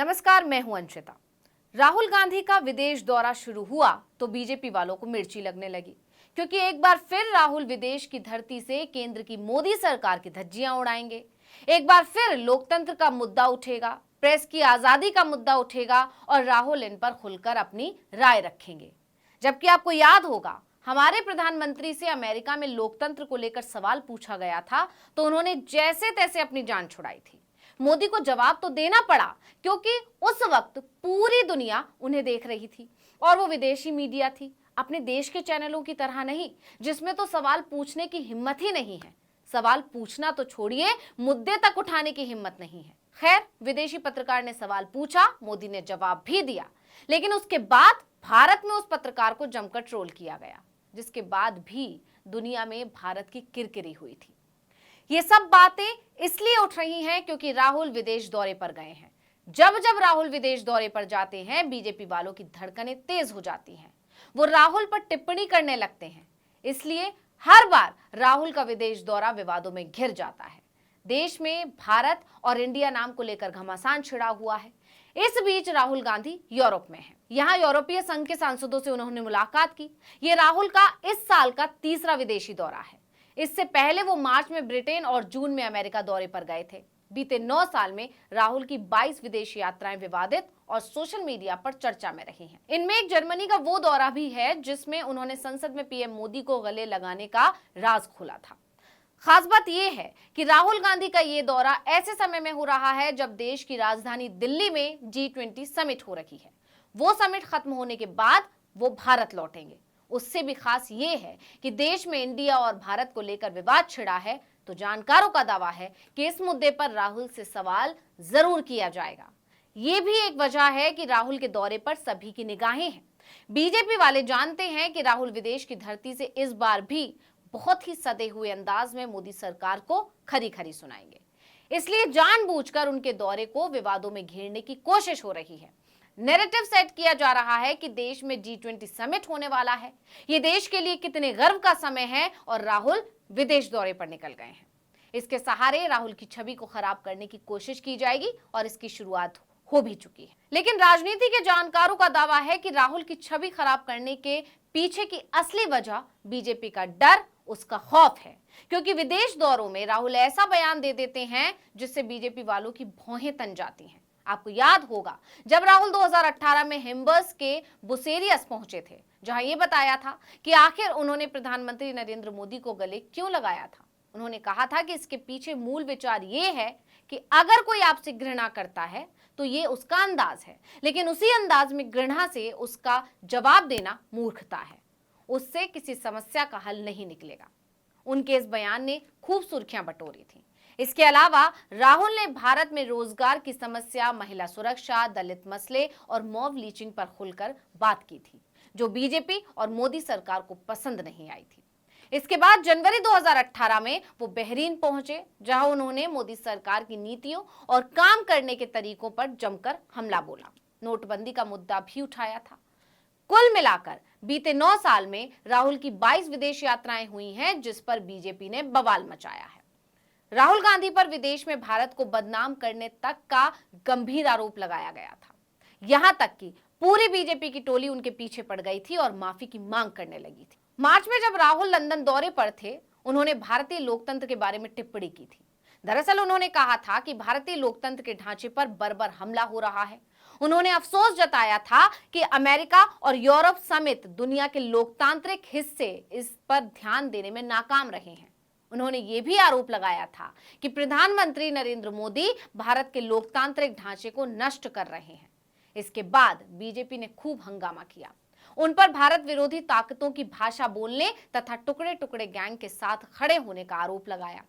नमस्कार, मैं हूं अंशिता। राहुल गांधी का विदेश दौरा शुरू हुआ तो बीजेपी वालों को मिर्ची लगने लगी, क्योंकि एक बार फिर राहुल विदेश की धरती से केंद्र की मोदी सरकार की धज्जियां उड़ाएंगे। एक बार फिर लोकतंत्र का मुद्दा उठेगा, प्रेस की आजादी का मुद्दा उठेगा और राहुल इन पर खुलकर अपनी राय रखेंगे। जबकि आपको याद होगा, हमारे प्रधानमंत्री से अमेरिका में लोकतंत्र को लेकर सवाल पूछा गया था तो उन्होंने जैसे तैसे अपनी जान छुड़ाई थी। मोदी को जवाब तो देना पड़ा, क्योंकि उस वक्त पूरी दुनिया उन्हें देख रही थी और वो विदेशी मीडिया थी, अपने देश के चैनलों की तरह नहीं, जिसमें तो सवाल पूछने की हिम्मत ही नहीं है। सवाल पूछना तो छोड़िए, मुद्दे तक उठाने की हिम्मत नहीं है। खैर, विदेशी पत्रकार ने सवाल पूछा, मोदी ने जवाब भी दिया, लेकिन उसके बाद भारत में उस पत्रकार को जमकर ट्रोल किया गया, जिसके बाद भी दुनिया में भारत की किरकिरी हुई थी। ये सब बातें इसलिए उठ रही हैं क्योंकि राहुल विदेश दौरे पर गए हैं। जब जब राहुल विदेश दौरे पर जाते हैं, बीजेपी वालों की धड़कनें तेज हो जाती हैं। वो राहुल पर टिप्पणी करने लगते हैं। इसलिए हर बार राहुल का विदेश दौरा विवादों में घिर जाता है। देश में भारत और इंडिया नाम को लेकर घमासान छिड़ा हुआ है। इस बीच राहुल गांधी यूरोप में हैं। यहाँ यूरोपीय संघ के सांसदों से उन्होंने मुलाकात की। ये राहुल का इस साल का तीसरा विदेशी दौरा है। इससे पहले वो मार्च में ब्रिटेन और जून में अमेरिका दौरे पर गए थे। बीते 9 साल में राहुल की 22 विदेश यात्राएं विवादित और सोशल मीडिया पर चर्चा में रही हैं। इनमें एक जर्मनी का वो दौरा भी है जिसमें उन्होंने संसद में पीएम मोदी को गले लगाने का राज खोला था। खास बात यह है कि राहुल गांधी का ये दौरा ऐसे समय में हो रहा है जब देश की राजधानी दिल्ली में G20 समिट हो रही है। वो समिट खत्म होने के बाद वो भारत लौटेंगे। उससे भी खास ये है कि देश में इंडिया और भारत को लेकर विवाद छिड़ा है, तो जानकारों का दावा है कि इस मुद्दे पर राहुल से सवाल जरूर किया जाएगा। ये भी एक वजह है कि राहुल के दौरे पर सभी की निगाहें हैं। बीजेपी वाले जानते हैं कि राहुल विदेश की धरती से इस बार भी बहुत ही सदे हुए अंदाज में मोदी सरकार को खरी खरी सुनाएंगे। इसलिए जानबूझकर उनके दौरे को विवादों में घेरने की कोशिश हो रही है। नैरेटिव सेट किया जा रहा है कि देश में G20 समिट होने वाला है, ये देश के लिए कितने गर्व का समय है और राहुल विदेश दौरे पर निकल गए हैं। इसके सहारे राहुल की छवि को खराब करने की कोशिश की जाएगी और इसकी शुरुआत हो भी चुकी है। लेकिन राजनीति के जानकारों का दावा है कि राहुल की छवि खराब करने के पीछे की असली वजह बीजेपी का डर, उसका खौफ है, क्योंकि विदेश दौरों में राहुल ऐसा बयान दे देते हैं जिससे बीजेपी वालों की भौहें तन जाती हैं। आपको याद होगा, जब राहुल 2018 में हिम्बर्स के बुसेरियस पहुंचे थे, जहां ये बताया था कि आखिर उन्होंने प्रधानमंत्री नरेंद्र मोदी को गले क्यों लगाया था। उन्होंने कहा था कि इसके पीछे मूल विचार ये है कि अगर कोई आपसे घृणा करता है तो ये उसका अंदाज है, लेकिन उसी अंदाज में घृणा से उसका जवाब देना मूर्खता है। उससे किसी समस्या का हल नहीं निकलेगा। उनके इस बयान ने खूब सुर्खियां बटोरी थी। इसके अलावा राहुल ने भारत में रोजगार की समस्या, महिला सुरक्षा, दलित मसले और मॉब लीचिंग पर खुलकर बात की थी, जो बीजेपी और मोदी सरकार को पसंद नहीं आई थी। इसके बाद जनवरी 2018 में वो बहरीन पहुंचे, जहां उन्होंने मोदी सरकार की नीतियों और काम करने के तरीकों पर जमकर हमला बोला। नोटबंदी का मुद्दा भी उठाया था। कुल मिलाकर बीते 9 साल में राहुल की 22 विदेश यात्राएं हुई हैं, जिस पर बीजेपी ने बवाल मचाया है। राहुल गांधी पर विदेश में भारत को बदनाम करने तक का गंभीर आरोप लगाया गया था। यहां तक कि पूरी बीजेपी की टोली उनके पीछे पड़ गई थी और माफी की मांग करने लगी थी। मार्च में जब राहुल लंदन दौरे पर थे, उन्होंने भारतीय लोकतंत्र के बारे में टिप्पणी की थी। दरअसल उन्होंने कहा था कि भारतीय लोकतंत्र के ढांचे पर बर्बर हमला हो रहा है। उन्होंने अफसोस जताया था कि अमेरिका और यूरोप समेत दुनिया के लोकतांत्रिक हिस्से इस पर ध्यान देने में नाकाम रहे हैं। उन्होंने ये भी आरोप लगाया था कि प्रधानमंत्री नरेंद्र मोदी भारत के लोकतांत्रिक ढांचे को नष्ट कर रहे हैं। इसके बाद बीजेपी ने खूब हंगामा किया। उन पर भारत विरोधी ताकतों की भाषा बोलने तथा टुकड़े टुकड़े गैंग के साथ खड़े होने का आरोप लगाया।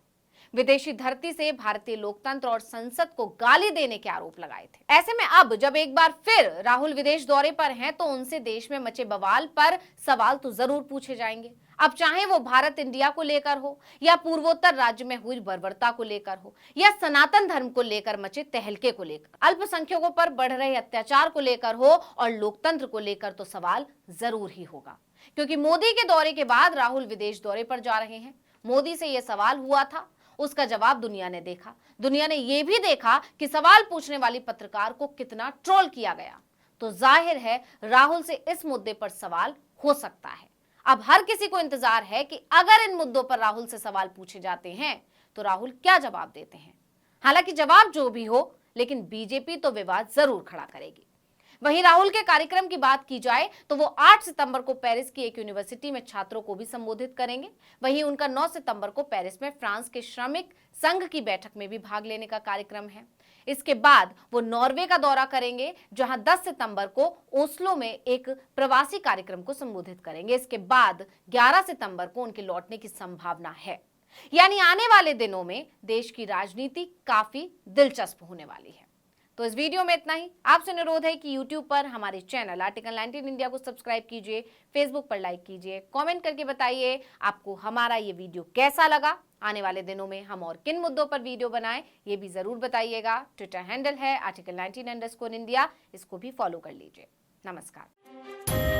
विदेशी धरती से भारतीय लोकतंत्र और संसद को गाली देने के आरोप लगाए थे। ऐसे में अब जब एक बार फिर राहुल विदेश दौरे पर हैं, तो उनसे देश में मचे बवाल पर सवाल तो जरूर पूछे जाएंगे। अब चाहे वो भारत इंडिया को लेकर हो, या पूर्वोत्तर राज्य में हुई बर्बरता को लेकर हो, या सनातन धर्म को लेकर मचे तहलके को लेकर, अल्पसंख्यकों पर बढ़ रहे अत्याचार को लेकर हो और लोकतंत्र को लेकर, तो सवाल जरूर ही होगा। क्योंकि मोदी के दौरे के बाद राहुल विदेश दौरे पर जा रहे हैं। मोदी से यह सवाल हुआ था उसका जवाब दुनिया ने देखा। दुनिया ने यह भी देखा कि सवाल पूछने वाली पत्रकार को कितना ट्रोल किया गया। तो जाहिर है राहुल से इस मुद्दे पर सवाल हो सकता है। अब हर किसी को इंतजार है कि अगर इन मुद्दों पर राहुल से सवाल पूछे जाते हैं तो राहुल क्या जवाब देते हैं। हालांकि जवाब जो भी हो, लेकिन बीजेपी तो विवाद जरूर खड़ा करेगी। वहीं राहुल के कार्यक्रम की बात की जाए तो वो 8 सितंबर को पेरिस की एक यूनिवर्सिटी में छात्रों को भी संबोधित करेंगे। वहीं उनका 9 सितंबर को पेरिस में फ्रांस के श्रमिक संघ की बैठक में भी भाग लेने का कार्यक्रम है। इसके बाद वो नॉर्वे का दौरा करेंगे, जहां 10 सितंबर को ओस्लो में एक प्रवासी कार्यक्रम को संबोधित करेंगे। इसके बाद 11 सितंबर को उनके लौटने की संभावना है। यानी आने वाले दिनों में देश की राजनीति काफी दिलचस्प होने वाली है। तो इस वीडियो में इतना ही। आपसे अनुरोध है कि YouTube पर हमारे चैनल आर्टिकल 19 इंडिया को सब्सक्राइब कीजिए, फेसबुक पर लाइक कीजिए, कमेंट करके बताइए आपको हमारा ये वीडियो कैसा लगा। आने वाले दिनों में हम और किन मुद्दों पर वीडियो बनाएं ये भी जरूर बताइएगा। ट्विटर हैंडल है आर्टिकल 19 _ इंडिया, इसको भी फॉलो कर लीजिए। नमस्कार।